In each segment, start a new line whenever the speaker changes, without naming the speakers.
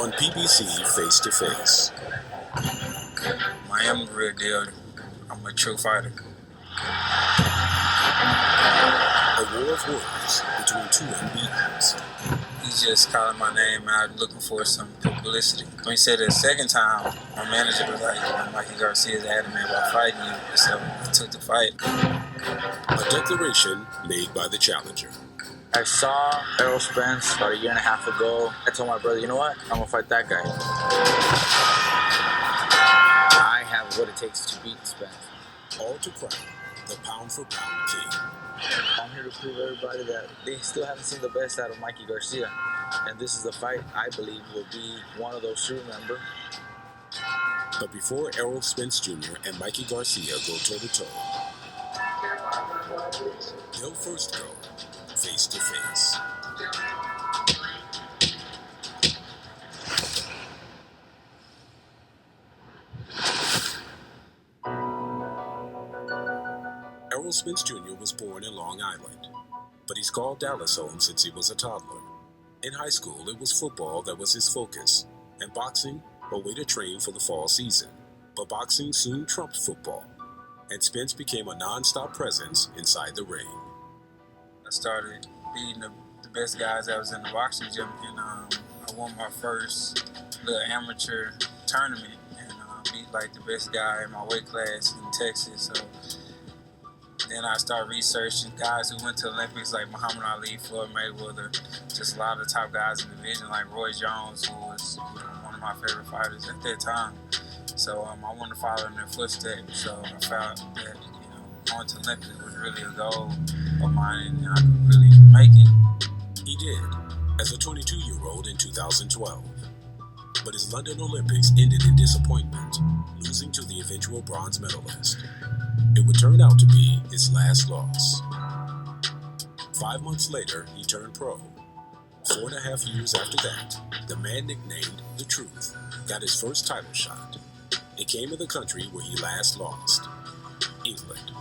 on PBC Face to Face.
I am the real deal. I'm a true fighter.
A war of words between two unbeatens.
He's just calling my name out, looking for some publicity. When he said it the second time, my manager was like, Mikey Garcia's adamant about fighting you, so I took the fight.
A declaration made by the challenger.
I saw Errol Spence about a year and a half ago. I told my brother, you know what? I'm going to fight that guy. I have what it takes to beat Spence.
All to crown the pound-for-pound king.
I'm here to prove everybody that they still haven't seen the best out of Mikey Garcia. And this is the fight I believe will be one of those to remember.
But before Errol Spence Jr. and Mikey Garcia go toe-to-toe, they'll first go face to face. Errol Spence Jr. was born in Long Island, but he's called Dallas home since he was a toddler. In high school, it was football that was his focus, and boxing a way to train for the fall season. But boxing soon trumped football, and Spence became a non-stop presence inside the ring.
I started beating the best guys that was in the boxing gym, and I won my first little amateur tournament, and beat like the best guy in my weight class in Texas. So then I started researching guys who went to the Olympics like Muhammad Ali, Floyd Mayweather, just a lot of the top guys in the division like Roy Jones, who was one of my favorite fighters at that time. So I wanted to follow in their footsteps. So I felt that going to Olympics was really a goal of mine, and I could really make it.
He did, as a 22-year-old in 2012. But his London Olympics ended in disappointment, losing to the eventual bronze medalist. It would turn out to be his last loss. 5 months later, he turned pro. 4.5 years after that, the man nicknamed The Truth got his first title shot. It came in the country where he last lost, England.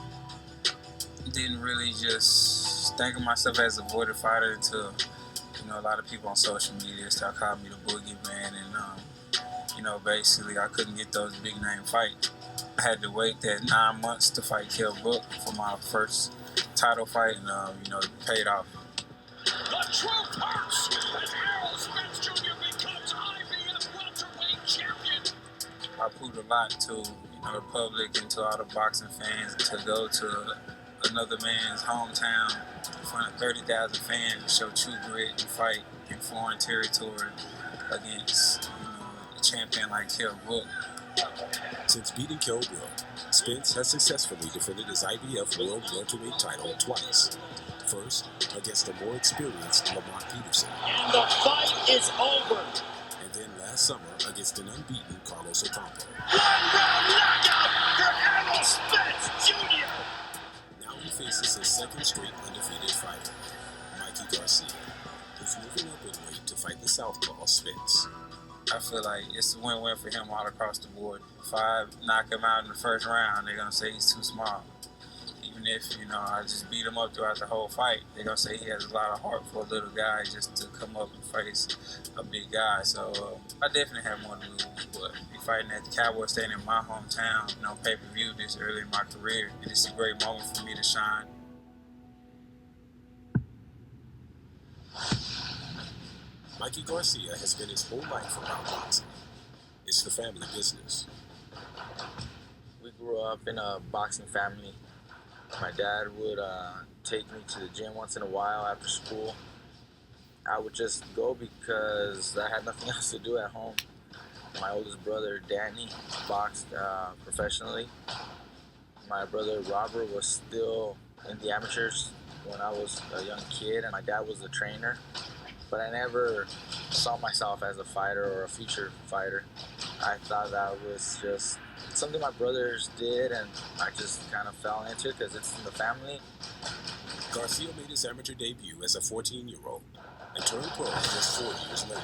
Didn't really just think of myself as a border fighter until a lot of people on social media started calling me the boogeyman, and basically I couldn't get those big name fights. I had to wait that 9 months to fight Kell Brook for my first title fight, and it paid off.
The truth hurts, as Errol Spence Jr. becomes IBF welterweight champion.
I proved a lot to the public and to all the boxing fans to go to another man's hometown in front of 30,000 fans and show true grit and fight in foreign territory against a champion like Kell Brook.
Since beating Kell Brook, Spence has successfully defended his IBF World Welterweight title twice. First, against the more experienced Lamont Peterson.
And the fight is over.
And then last summer against an unbeaten Carlos Ocampo.
One-round knockout for Errol Spence Jr.
Now he faces his second straight undefeated fighter, Mikey Garcia, who's moving up in weight to fight the southpaw Spence.
I feel like it's a win-win for him all across the board. If I knock him out in the first round, they're going to say he's too small. Even if, I just beat him up throughout the whole fight, they're going to say he has a lot of heart for a little guy just to come up and face a big guy. So I definitely have more to lose. But be fighting at the Cowboy Stadium in my hometown, pay-per-view this early in my career. And it's a great moment for me to shine.
Mikey Garcia has been his whole life around boxing. It's the family business.
We grew up in a boxing family. My dad would take me to the gym once in a while after school. I would just go because I had nothing else to do at home. My oldest brother, Danny, boxed professionally. My brother, Robert, was still in the amateurs when I was a young kid, and my dad was the trainer. But I never saw myself as a fighter or a future fighter. I thought that was just something my brothers did, and I just kind of fell into it because it's in the family.
Garcia made his amateur debut as a 14-year-old and turned pro just 4 years later.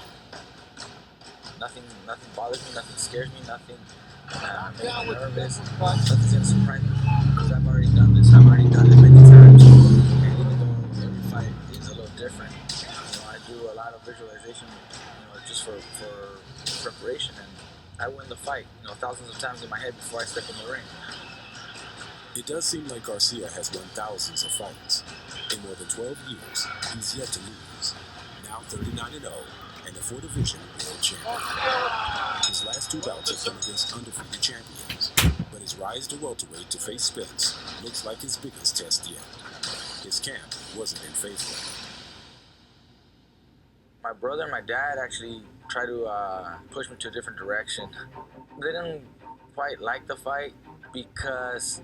Nothing bothers me, nothing scares me, nothing makes me nervous. Nothing's going to surprise me because I've already done this. I've already done it many times. And even though every fight is a little different, I do a lot of visualization, just for preparation. And I win the fight, thousands of times in my head before I step in the ring.
It does seem like Garcia has won thousands of fights. In more than 12 years, he's yet to lose. Now 39-0 and the 4-division world champion. His last 2 bouts have been against undefeated champions, but his rise to welterweight to face Spence looks like his biggest test yet. His camp wasn't in favor of him.
My brother and my dad actually tried to push me to a different direction. They didn't quite like the fight because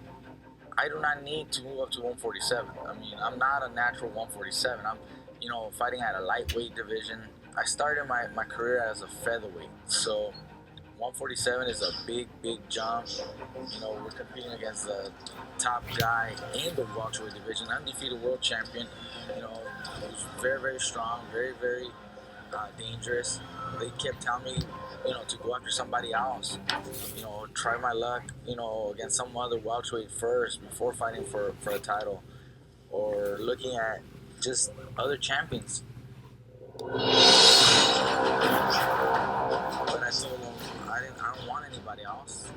I do not need to move up to 147. I mean, I'm not a natural 147. I'm, fighting at a lightweight division. I started my career as a featherweight, so 147 is a big jump. We're competing against the top guy in the welterweight division, undefeated world champion. Who's very strong, very dangerous. They kept telling me, to go after somebody else. Try my luck, against some other welterweight first before fighting for a title, or looking at just other champions. But I told them I don't want anybody else.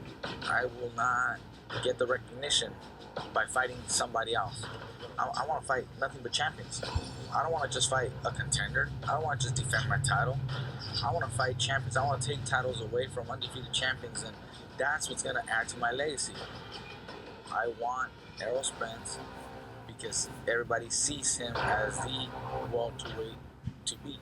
I will not get the recognition by fighting somebody else. I want to fight nothing but champions. I don't want to just fight a contender. I don't want to just defend my title. I want to fight champions. I want to take titles away from undefeated champions, and that's what's going to add to my legacy. I want Errol Spence because everybody sees him as the welterweight to beat.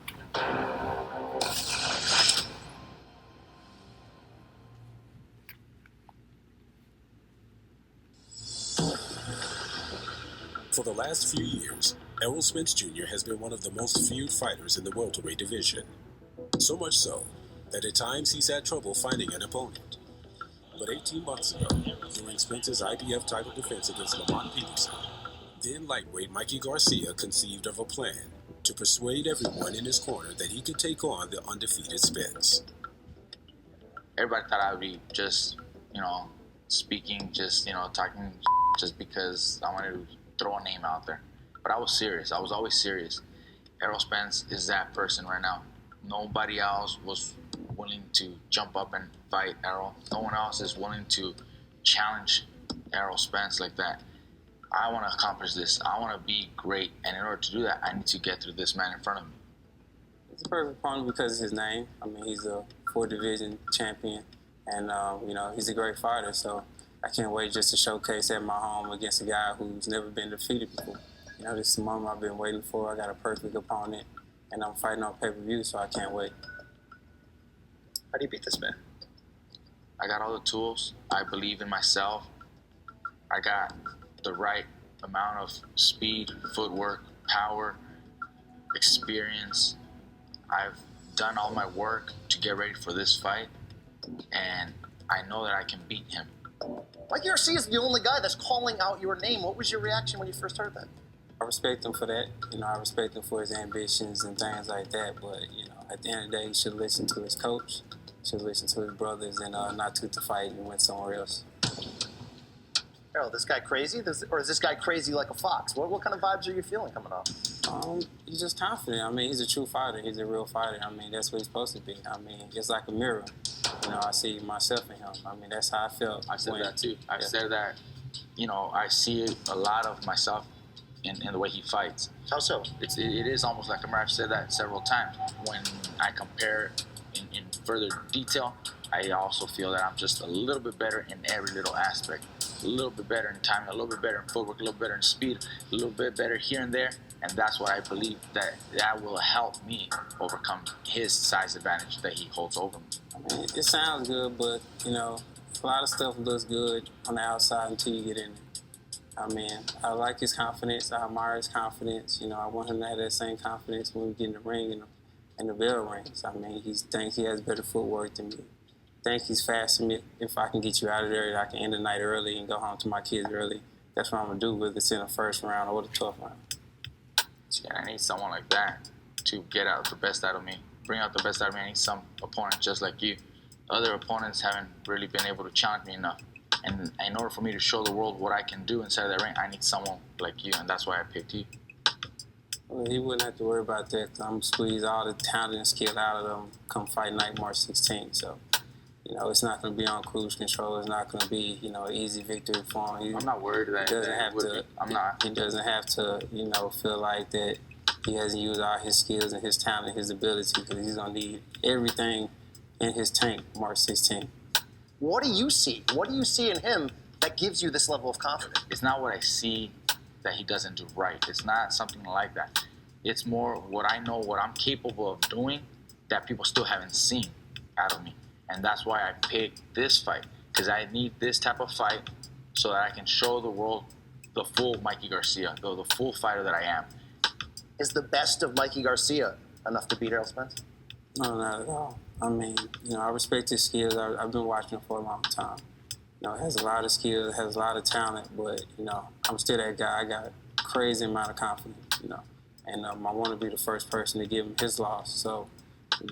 For the last few years, Errol Spence Jr. has been one of the most feared fighters in the welterweight division. So much so that at times he's had trouble finding an opponent. But 18 months ago, during Spence's IBF title defense against Lamont Peterson, then lightweight Mikey Garcia conceived of a plan to persuade everyone in his corner that he could take on the undefeated Spence.
Everybody thought I would be just, speaking, just, talking just because I wanted to throw a name out there. But I was serious. I was always serious. Errol Spence is that person right now. Nobody else was willing to jump up and fight Errol. No one else is willing to challenge Errol Spence like that. I want to accomplish this. I want to be great. And in order to do that, I need to get through this man in front of me.
He's a perfect opponent because of his name. I mean, he's a 4-division champion. And, he's a great fighter. So I can't wait just to showcase at my home against a guy who's never been defeated before. This is the moment I've been waiting for. I got a perfect opponent, and I'm fighting on pay-per-view, so I can't wait.
How do you beat this man?
I got all the tools. I believe in myself. I got the right amount of speed, footwork, power, experience. I've done all my work to get ready for this fight, and I know that I can beat him.
Mikey Garcia is the only guy that's calling out your name. What was your reaction when you first heard that?
I respect him for that. I respect him for his ambitions and things like that. But, at the end of the day, he should listen to his coach, should listen to his brothers, and not took the fight and went somewhere else.
Errol, this guy crazy? Or is this guy crazy like a fox? What kind of vibes are you feeling coming off?
He's just confident. I mean, he's a true fighter. He's a real fighter. I mean, that's what he's supposed to be. I mean, it's like a mirror. I see myself in him. I mean, that's how I felt.
I said that too. I said that, I see a lot of myself in the way he fights.
How so?
It is almost like a mirror. I've said that several times. When I compare in further detail, I also feel that I'm just a little bit better in every little aspect. A little bit better in timing, a little bit better in footwork, a little better in speed, a little bit better here and there. And that's what I believe that will help me overcome his size advantage that he holds over me.
I mean, it sounds good, but, a lot of stuff looks good on the outside until you get in it. I mean, I like his confidence. I admire his confidence. I want him to have that same confidence when we get in the ring and the bell rings. I mean, he thinks he has better footwork than me. Think he's faster than me. If I can get you out of there, I can end the night early and go home to my kids early. That's what I'm going to do, whether it's in the first round or the 12th round.
Yeah, I need someone like that to get out the best out of me. Bring out the best out of me. I need some opponent just like you. Other opponents haven't really been able to challenge me enough. And in order for me to show the world what I can do inside of that ring, I need someone like you, and that's why I picked you.
Well, he wouldn't have to worry about that. I'm going to squeeze all the talent and skill out of them come fight night March 16th. So, it's not going to be on cruise control. It's not going to be, an easy victory for him.
I'm not worried that
he doesn't have to.
I'm not.
He doesn't have to, feel like that he hasn't used all his skills and his talent and his ability, because he's going to need everything in his tank March 16th.
What do you see? What do you see in him that gives you this level of confidence?
It's not what I see that he doesn't do right. It's not something like that. It's more what I know, what I'm capable of doing that people still haven't seen out of me. And that's why I picked this fight, because I need this type of fight so that I can show the world the full Mikey Garcia, the full fighter that I am.
Is the best of Mikey Garcia enough to beat Errol Spence?
No, not at all. I mean, I respect his skills. I've been watching him for a long time. Has a lot of skills, has a lot of talent, but, I'm still that guy. I got a crazy amount of confidence, and I want to be the first person to give him his loss. So,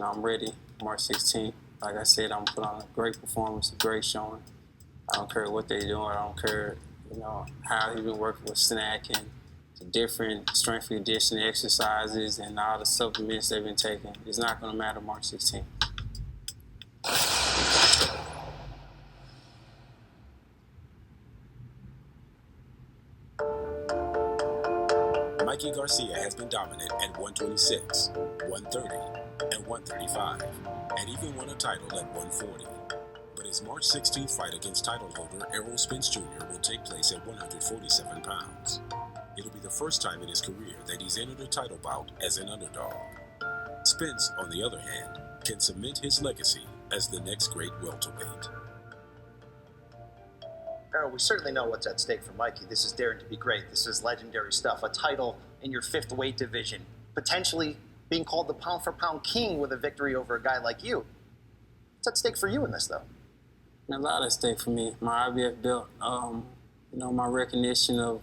I'm ready March 16th. Like I said, I'm going to put on a great performance, a great showing. I don't care what they're doing. I don't care, how he's been working with Snack and the different strength and conditioning exercises and all the supplements they've been taking. It's not going to matter March 16th.
Mikey Garcia has been dominant at 126, 130, and 135, and even won a title at 140. But his March 16th fight against title holder Errol Spence Jr. will take place at 147 pounds. It'll be the first time in his career that he's entered a title bout as an underdog. Spence, on the other hand, can cement his legacy as the next great welterweight.
Errol, we certainly know what's at stake for Mikey. This is daring to be great. This is legendary stuff. A title in your 5th weight division. Potentially being called the pound-for-pound king with a victory over a guy like you. What's at stake for you in this, though?
A lot at stake for me. My IBF belt, my recognition of,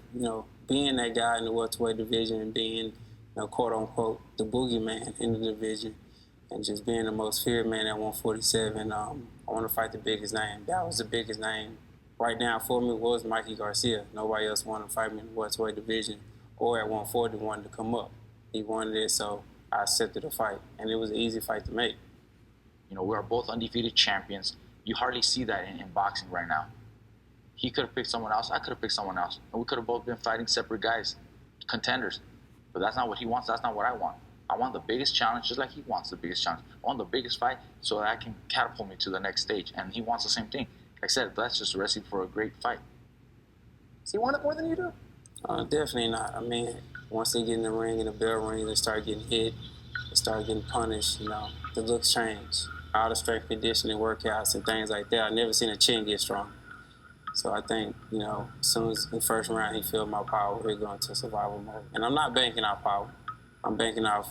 being that guy in the welterweight division and being, quote-unquote, the boogeyman in the division, and just being the most feared man at 147. I want to fight the biggest name. That was the biggest name. Right now, for me, was Mikey Garcia. Nobody else wanted to fight me in the welterweight division or at 140 wanted to come up. He wanted it, so I accepted the fight, and it was an easy fight to make.
We are both undefeated champions. You hardly see that in boxing right now. He could have picked someone else. I could have picked someone else. And we could have both been fighting separate guys, contenders. But that's not what he wants. That's not what I want. I want the biggest challenge, just like he wants the biggest challenge. I want the biggest fight so that I can catapult me to the next stage. And he wants the same thing. Like I said, that's just a recipe for a great fight.
Does he want it more than you do?
Definitely not. I mean, once they get in the ring, in the bell ring, they start getting hit, they start getting punished, the looks change. All the strength conditioning workouts and things like that, I've never seen a chin get strong. So I think, as soon as in the first round he feel my power, we're going to survival mode. And I'm not banking off power. I'm banking off,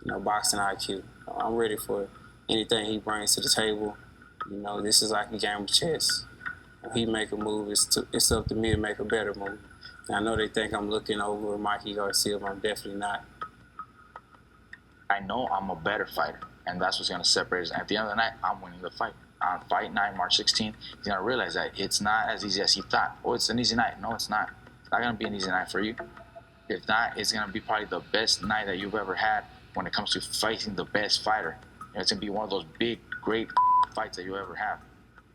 boxing IQ. I'm ready for anything he brings to the table. This is like a game of chess. If he make a move, it's up to me to make a better move. And I know they think I'm looking over Mikey Garcia, but I'm definitely not.
I know I'm a better fighter, and that's what's going to separate us. At the end of the night, I'm winning the fight. On fight night, March 16th, he's going to realize that it's not as easy as he thought. Oh, it's an easy night. No, it's not. It's not going to be an easy night for you. If not, it's going to be probably the best night that you've ever had when it comes to fighting the best fighter. It's going to be one of those big, great fights that you ever have.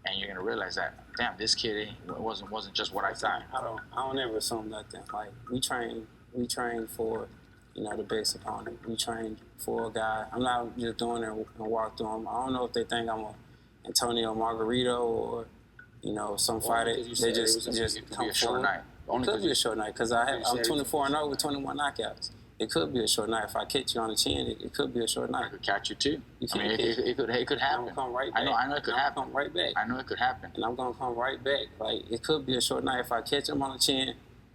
And you're going to realize that, damn, this kid wasn't just what I thought.
I don't ever assume nothing. Like, we train for, the best opponent. We train for a guy. I'm not just doing it and walk through him. I don't know if they think I'm a Antonio Margarito or, some fighter. They just come
be a short night.
It could be a short night because I'm 24-0 with 21 knockouts. It could be a short night. If I catch you on the chin, it could be a short night.
I could catch you too.
It
could happen.
I'm gonna come right back.
I know it could happen.
Come right back.
I know it could happen.
And I'm gonna come right back. Like, it could be a short night if I catch him on the chin,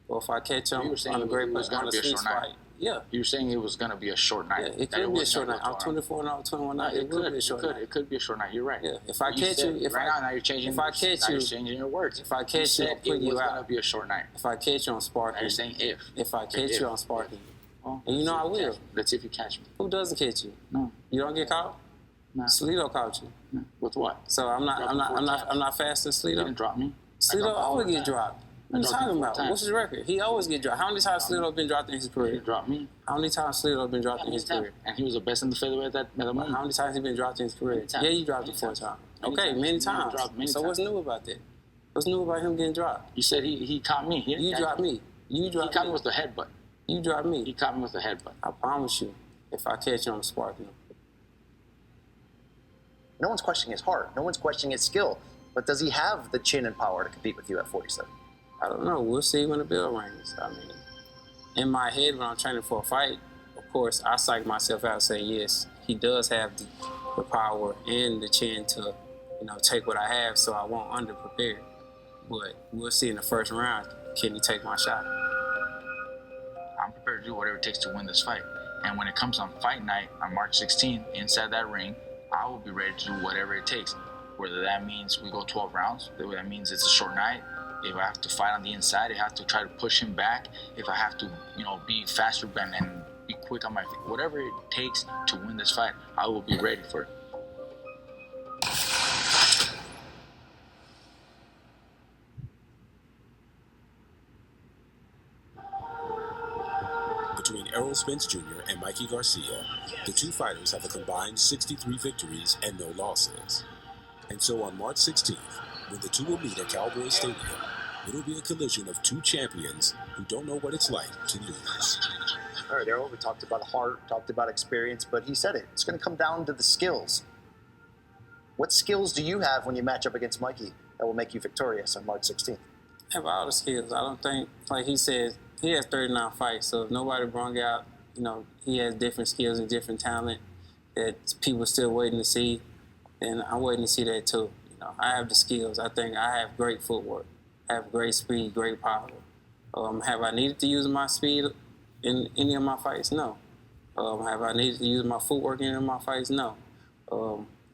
or if I catch him on the great punch on the sweet spot. Yeah.
You were saying it was gonna be a short night.
Yeah, it could be a short night. I'm 24-0, 21 night. It could be a short night.
It could be a short night. You're right.
Yeah. If I catch you,
now you're changing.
If I catch you,
you're changing your words.
If I catch you, I'll put you out.
It was gonna be a short night.
If I catch you on Sparky.
You're saying if.
If I catch you on Sparky. And I will.
Let's see if you catch me.
Who doesn't catch you?
No.
You don't get caught?
No.
Salito caught you.
No. With what?
So I'm not fast as Salito.
You didn't drop me.
Salito always get dropped. What are you talking about? What's his record? He always get dropped. How many times Slido been dropped in his career?
He dropped me.
How many times Slido been dropped in his career?
And he was the best in the featherweight at that moment.
How many times he been dropped in his career? Yeah, you dropped him 4 times. Okay, many times. So what's new about that? What's new about him getting dropped?
You said he caught me.
You dropped me. You dropped me.
He caught me with the headbutt.
You dropped me.
He caught me with the headbutt.
I promise you, if I catch you on the sparking.
No one's questioning his heart. No one's questioning his skill. But does he have the chin and power to compete with you at 47?
I don't know. We'll see when the bell rings. I mean, in my head when I'm training for a fight, of course, I psych myself out and say, yes, he does have the power and the chin to, take what I have, so I won't under-prepare. But we'll see in the first round, can he take my shot?
I'm prepared to do whatever it takes to win this fight. And when it comes on fight night on March 16th, inside that ring, I will be ready to do whatever it takes. Whether that means we go 12 rounds, whether that means it's a short night, if I have to fight on the inside, if I have to try to push him back, if I have to, be faster and be quick on my feet, whatever it takes to win this fight, I will be ready for it.
Between Errol Spence Jr. and Mikey Garcia, the two fighters have a combined 63 victories and no losses. And so on March 16th, when the two will meet at Cowboy Stadium, it'll be a collision of two champions who don't know what it's like to lose.
All right, Errol, we talked about heart, talked about experience, but he said it. It's going to come down to the skills. What skills do you have when you match up against Mikey that will make you victorious on March 16th?
I have all the skills. I don't think, like he said, he has 39 fights, so if nobody brung out, he has different skills and different talent that people still waiting to see, and I'm waiting to see that too. I have the skills. I think I have great footwork. I have great speed, great power. Have I needed to use my speed in any of my fights? No. Have I needed to use my footwork in any of my fights? No.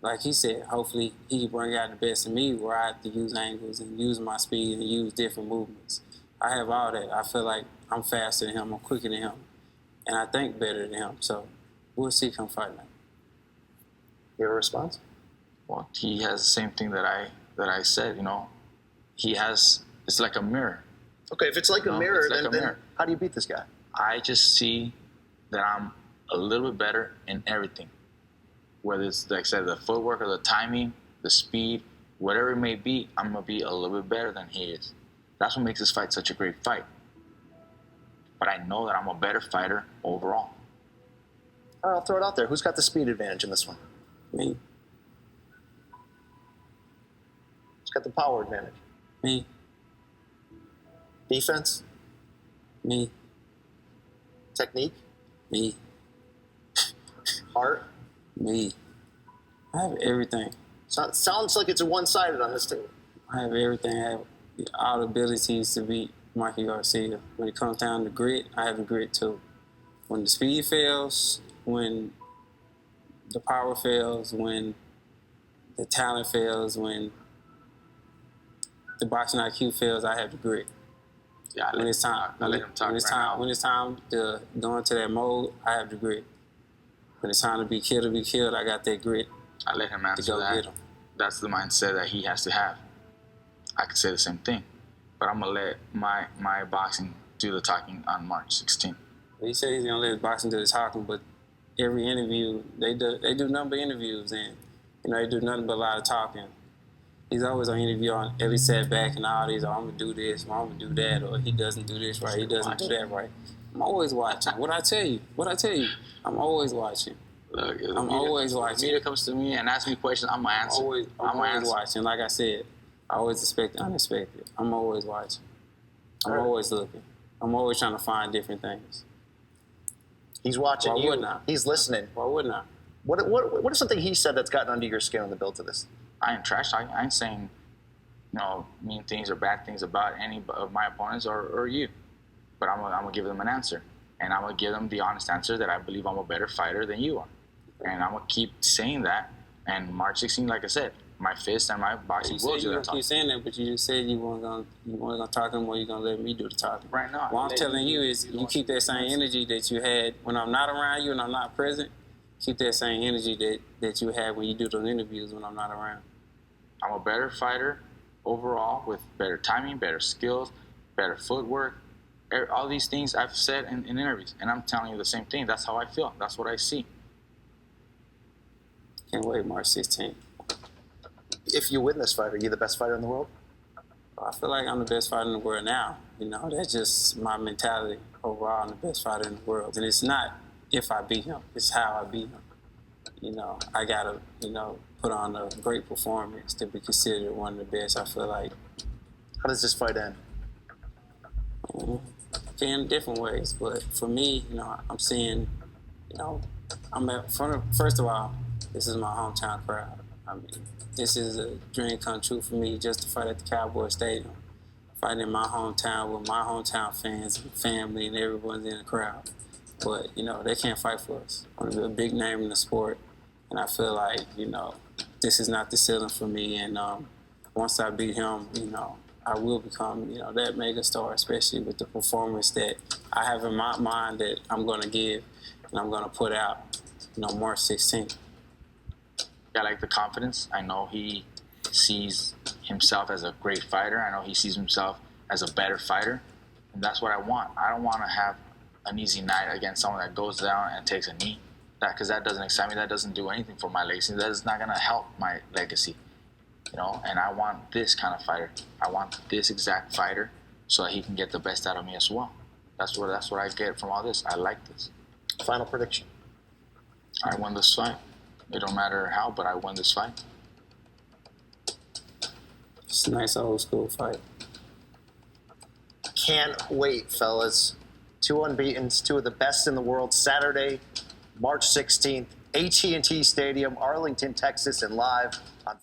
Like he said, hopefully he can bring out the best in me where I have to use angles and use my speed and use different movements. I have all that. I feel like I'm faster than him, I'm quicker than him, and I think better than him. So we'll see come fight night.
You have a response?
Well, he has the same thing that I said, He has, it's like a mirror.
Okay, if it's like a mirror,
it's like
then
a mirror.
How do you beat this guy?
I just see that I'm a little bit better in everything. Whether it's, like I said, the footwork or the timing, the speed, whatever it may be, I'm going to be a little bit better than he is. That's what makes this fight such a great fight. But I know that I'm a better fighter overall.
All right, I'll throw it out there. Who's got the speed advantage in this one?
Me.
Who's got the power advantage?
Me.
Defense?
Me.
Technique?
Me.
Heart?
Me. I have everything.
Sounds like it's one-sided on this table.
I have everything. I have all the abilities to beat Mikey Garcia. When it comes down to grit, I have the grit too. When the speed fails, when the power fails, when the talent fails, when the boxing IQ fails, I have the grit.
Yeah,
When it's time to go into that mode, I have the grit. When it's time to be killed, I got that grit.
I let him answer
to go
that.
get him.
That's the mindset that he has to have. I could say the same thing, but I'm gonna let my boxing do the talking on March 16th.
He said he's gonna let his boxing do the talking, but every interview they do number of interviews, and they do nothing but a lot of talking. He's always on interview on every setback and all these. Oh, I'm gonna do this, or I'm gonna do that, or he doesn't do this right, he doesn't do that right. I'm always watching. What I tell you, I'm always watching.
Look,
I'm always watching.
If media comes to me and asks me questions, I'm gonna answer.
I'm always watching. Like I said, I always expect the unexpected. I'm always watching. I'm always looking. I'm always trying to find different things.
He's watching
Why
you.
wouldn't I?
He's listening.
Why wouldn't I?
What is something he said that's gotten under your skin on the build to this?
I ain't trash talking. I ain't saying, mean things or bad things about any of my opponents or you. But I'm gonna give them an answer, and I'm gonna give them the honest answer that I believe I'm a better fighter than you are, and I'm gonna keep saying that. And March 16th, like I said, my fist and my boxing will do that.
You keep saying that, but you just said you weren't gonna talk to him, or you're gonna let me do the talking.
Right now,
what I'm telling you is, you keep that same energy that you had when I'm not around you and I'm not present. Keep that same energy that you had when you do those interviews when I'm not around.
I'm a better fighter overall with better timing, better skills, better footwork. All these things I've said in interviews, and I'm telling you the same thing. That's how I feel. That's what I see.
Can't wait, March 16th.
If you win this fight, are you the best fighter in the world?
I feel like I'm the best fighter in the world now. That's just my mentality overall. I'm the best fighter in the world. And it's not if I beat him, it's how I beat him. I got to, put on a great performance to be considered one of the best, I feel like.
How does this fight end?
In different ways, but for me, I'm seeing, first of all, this is my hometown crowd. I mean, this is a dream come true for me just to fight at the Cowboy Stadium, fighting in my hometown with my hometown fans and family and everyone's in the crowd. But, they can't fight for us. I'm a big name in the sport, and I feel like, this is not the ceiling for me. And once I beat him, I will become, that mega star, especially with the performance that I have in my mind that I'm going to give and I'm going to put out, March 16th.
I like the confidence. I know he sees himself as a great fighter. I know he sees himself as a better fighter. And that's what I want. I don't want to have an easy night against someone that goes down and takes a knee. Because that doesn't excite me. That doesn't do anything for my legacy. That is not going to help my legacy. And I want this kind of fighter. I want this exact fighter so that he can get the best out of me as well. That's what I get from all this. I like this.
Final prediction.
I won this fight. It don't matter how, but I won this fight.
It's a nice old school fight.
Can't wait, fellas. 2 unbeatens, 2 of the best in the world. Saturday, March 16th, AT&T Stadium, Arlington, Texas, and live on